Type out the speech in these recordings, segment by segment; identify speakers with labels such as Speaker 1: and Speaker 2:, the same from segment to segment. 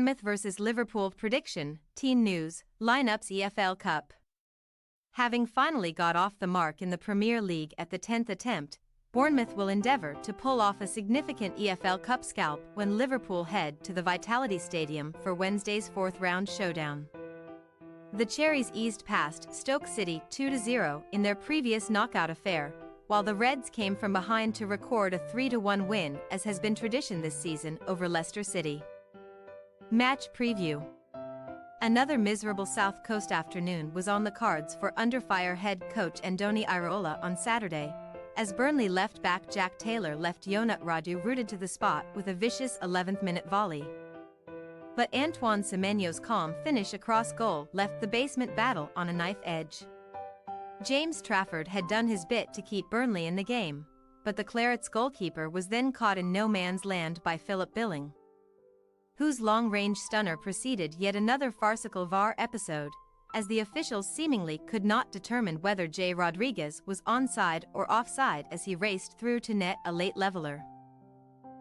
Speaker 1: Bournemouth vs Liverpool prediction, teen news, lineups EFL Cup. Having finally got off the mark in the Premier League at the 10th attempt, Bournemouth will endeavour to pull off a significant EFL Cup scalp when Liverpool head to the Vitality Stadium for Wednesday's fourth-round showdown. The Cherries eased past Stoke City 2-0 in their previous knockout affair, while the Reds came from behind to record a 3-1 win, as has been tradition this season, over Leicester City. Match preview. Another miserable South Coast afternoon was on the cards for under-fire head coach Andoni Iraola on Saturday, as Burnley left-back Jack Taylor left Yonut Radu rooted to the spot with a vicious 11th-minute volley. But Antoine Semenyo's calm finish across goal left the basement battle on a knife edge. James Trafford had done his bit to keep Burnley in the game, but the Clarets' goalkeeper was then caught in no man's land by Philip Billing, whose long-range stunner preceded yet another farcical VAR episode, as the officials seemingly could not determine whether Jay Rodriguez was onside or offside as he raced through to net a late leveller.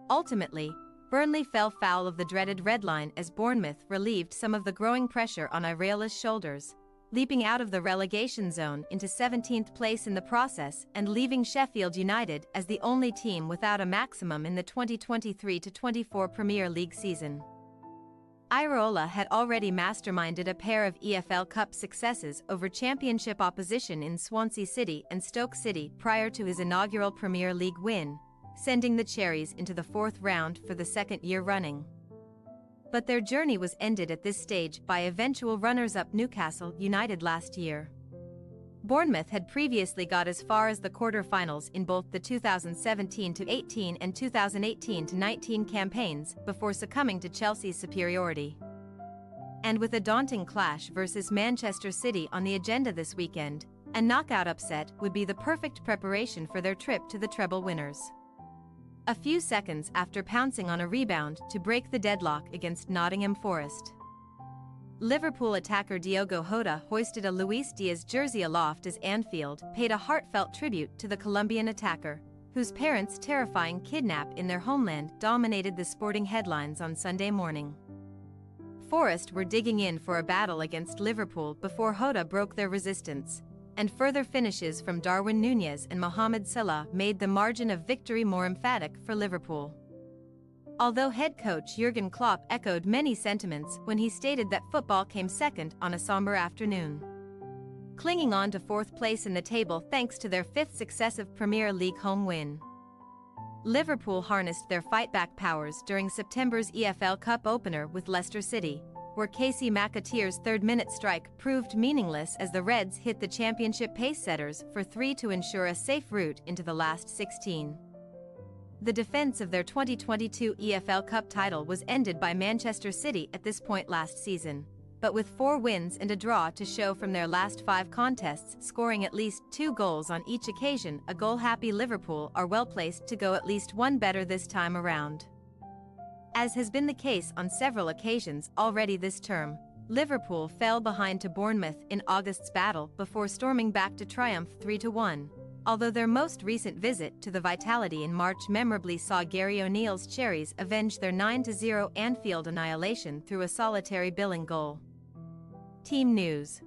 Speaker 1: Ultimately, Burnley fell foul of the dreaded red line as Bournemouth relieved some of the growing pressure on Iraola's shoulders, leaping out of the relegation zone into 17th place in the process and leaving Sheffield United as the only team without a maximum in the 2023-24 Premier League season. Iraola had already masterminded a pair of EFL Cup successes over Championship opposition in Swansea City and Stoke City prior to his inaugural Premier League win, sending the Cherries into the fourth round for the second year running. But their journey was ended at this stage by eventual runners-up Newcastle United last year. Bournemouth had previously got as far as the quarter-finals in both the 2017-18 and 2018-19 campaigns before succumbing to Chelsea's superiority. And with a daunting clash versus Manchester City on the agenda this weekend, a knockout upset would be the perfect preparation for their trip to the treble winners. A few seconds after pouncing on a rebound to break the deadlock against Nottingham Forest, Liverpool attacker Diogo Jota hoisted a Luis Diaz jersey aloft as Anfield paid a heartfelt tribute to the Colombian attacker, whose parents' terrifying kidnap in their homeland dominated the sporting headlines on Sunday morning. Forest were digging in for a battle against Liverpool before Jota broke their resistance, and further finishes from Darwin Núñez and Mohamed Salah made the margin of victory more emphatic for Liverpool. Although head coach Jurgen Klopp echoed many sentiments when he stated that football came second on a somber afternoon, clinging on to fourth place in the table thanks to their fifth successive Premier League home win. Liverpool harnessed their fight-back powers during September's EFL Cup opener with Leicester City, where Casey McAteer's third-minute strike proved meaningless as the Reds hit the championship pace-setters for three to ensure a safe route into the last 16. The defense of their 2022 EFL Cup title was ended by Manchester City at this point last season, but with 4 wins and a draw to show from their last 5 contests, scoring at least 2 goals on each occasion, a goal-happy Liverpool are well-placed to go at least one better this time around. As has been the case on several occasions already this term, Liverpool fell behind to Bournemouth in August's battle before storming back to triumph 3-1, although their most recent visit to the Vitality in March memorably saw Gary O'Neill's Cherries avenge their 9-0 Anfield annihilation through a solitary Billing goal. Team news.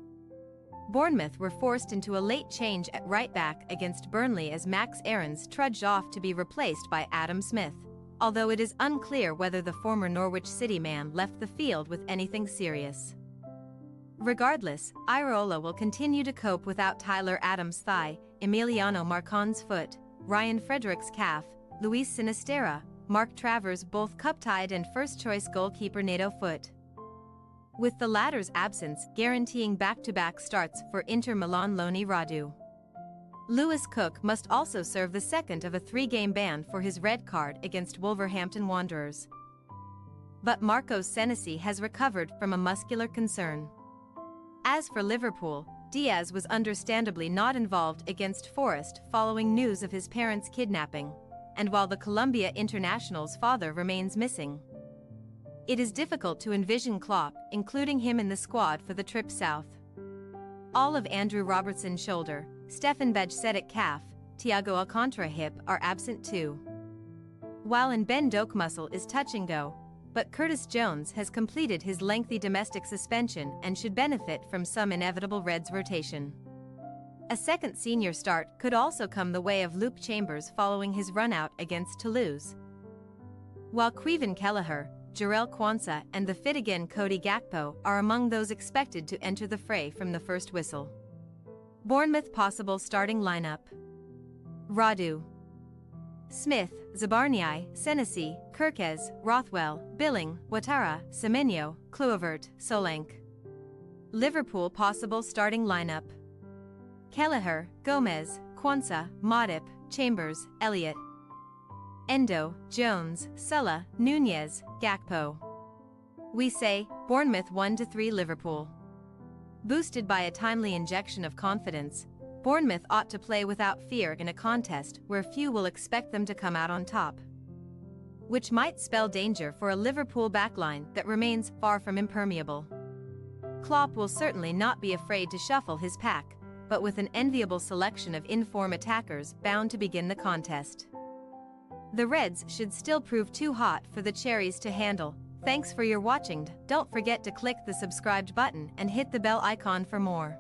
Speaker 1: Bournemouth were forced into a late change at right-back against Burnley as Max Aarons trudged off to be replaced by Adam Smith, although it is unclear whether the former Norwich City man left the field with anything serious. Regardless, Iraola will continue to cope without Tyler Adams' thigh, Emiliano Marcon's foot, Ryan Frederick's calf, Luis Sinisterra, Mark Travers' both cup-tied and first-choice goalkeeper Nato foot, with the latter's absence guaranteeing back-to-back starts for Inter Milan loanee Radu. Lewis Cook must also serve the second of a 3-game ban for his red card against Wolverhampton Wanderers. But Marcos Senesi has recovered from a muscular concern. As for Liverpool, Diaz was understandably not involved against Forest following news of his parents' kidnapping, and while the Colombia international's father remains missing, it is difficult to envision Klopp including him in the squad for the trip south. All of Andrew Robertson's shoulder, Stefan Bajcetic calf, Thiago Alcantara hip are absent too. While in Ben Doak muscle is touch and go, but Curtis Jones has completed his lengthy domestic suspension and should benefit from some inevitable Reds rotation. A second senior start could also come the way of Luke Chambers following his run-out against Toulouse. While Caoimhin Kelleher, Jarell Quansah and the fit-again Cody Gakpo are among those expected to enter the fray from the first whistle. Bournemouth possible starting lineup: Radu, Smith, Zabarnyi, Senesi, Kirkez, Rothwell, Billing, Ouattara, Semenyo, Kluivert, Solanke. Liverpool possible starting lineup: Kelleher, Gomez, Quansah, Matip, Chambers, Elliott. Endo, Jones, Sulla, Nunez, Gakpo. We say, Bournemouth 1-3 Liverpool. Boosted by a timely injection of confidence, Bournemouth ought to play without fear in a contest where few will expect them to come out on top. Which might spell danger for a Liverpool backline that remains far from impermeable. Klopp will certainly not be afraid to shuffle his pack, but with an enviable selection of in-form attackers bound to begin the contest. The Reds should still prove too hot for the Cherries to handle. Thanks for your watching. Don't forget to click the subscribed button and hit the bell icon for more.